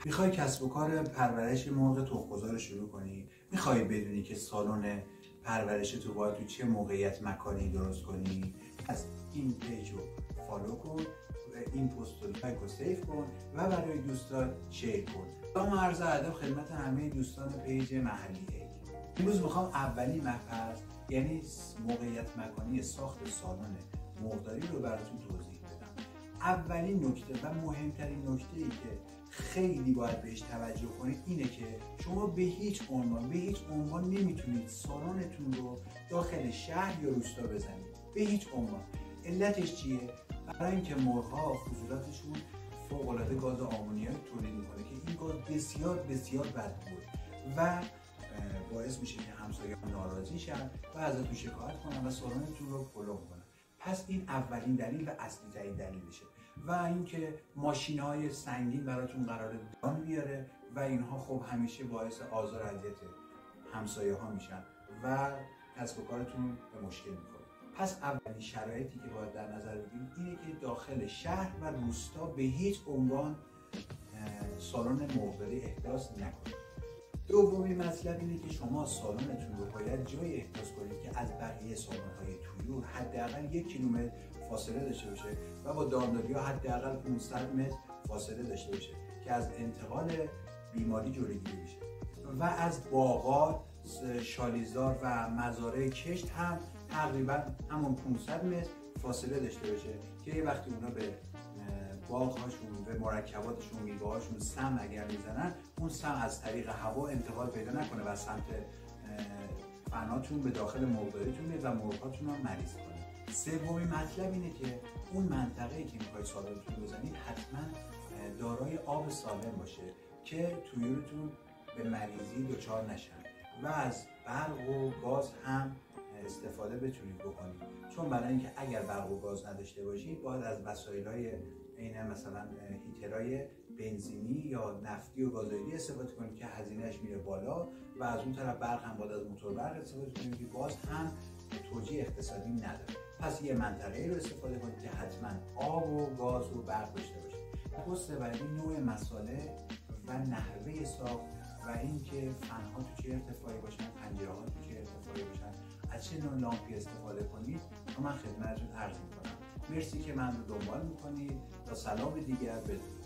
میخوای کسب و کار پرورش مرغ تخم‌گذار رو شروع کنی؟ میخوای بدونی که سالن پرورش تو باید تو چه موقعیت مکانی درست کنی؟ از این پیج رو فالو کن، این پست رو لایک و سیو کن و برای دوستان شیر کن. با عرض ادب خدمت همه دوستان پیج محلی ایک. امروز میخوام اولین مبحث یعنی موقعیت مکانی ساخت سالن مرغداری رو براتون توضیح بدم. اولین نکته و مهمترین نکته‌ای که خیلی باید بهش توجه کنید اینه که شما به هیچ عنوان نمیتونید سالنتون رو داخل شهر یا روستا بزنید. به هیچ عنوان. علتش چیه؟ برای اینکه مرغ‌ها فضولاتشون فوق‌العاده گاز آمونیاک تولید میکنه که این گاز بسیار بسیار بدبوه و باعث میشه که همسایه‌ها ناراضی شن و ازتون شکایت کنن و سالنتون رو پلو کنن. پس این اولین دلیل و اصلی ترین دلیلشه. و اینکه ماشین‌های سنگین براتون قراره دان بیاره و اینها خب همیشه باعث آزار و اذیت همسایه‌ها میشن و کسب و کارتون به مشکل میخوره. پس اولین شرایطی که باید در نظر بگیرید اینه که داخل شهر و روستا به هیچ عنوان سالن مرغداری احداث نکنید. دومین مطلب اینه که شما سالنتون رو باید جای احداث کنید که از بقیه سالن‌های طیور حداقل 1 کیلومتر فاصله داشته باشه و با دامداری‌ها حداقل 500 متر فاصله داشته باشه که از انتقال بیماری جلوگیری بشه و از باغات، شالیزار و مزارع کشت هم تقریبا همون 500 متر فاصله داشته باشه که یه وقتی اونا به باغ‌هاشون به مرکباتشون میوه‌هاشون سم اگر میزنن اون سم از طریق هوا انتقال پیدا نکنه و سمت فناتون به داخل مرغداریتون بیاد و مرغ‌هاتون رو مریض کنه. سومین مطلب اینه که اون منطقه‌ای که می‌خواید سالنتون بزنید حتما دارای آب سالم باشه که طیورتون به مریضی دچار نشن و از برق و گاز هم استفاده بتونید بکنید، چون برای اینکه اگر برق و گاز نداشته باشید باید از وسایل‌های عین مثلا هیترهای بنزینی یا نفتی و گازوئیلی استفاده کنید که هزینه‌اش میره بالا و از اون طرف برق هم باید از موتور برق استفاده کنید که باز هم توجیه اقتصادی نداره. پس یه منطقه‌ای رو استفاده کنید که حتما آب و گاز و برق داشته باشه. پست بعدی نوع مصالح و نحوه ساخت و اینکه فن‌ها تو چه ارتفاعی باشن، پنجره‌ها تو چه ارتفاعی باشن، از چه نوع لامپی استفاده کنید رو من خدمتتون عرض می‌کنم. مرسی که من رو دنبال می‌کنید. تا سلام دیگر بدرود.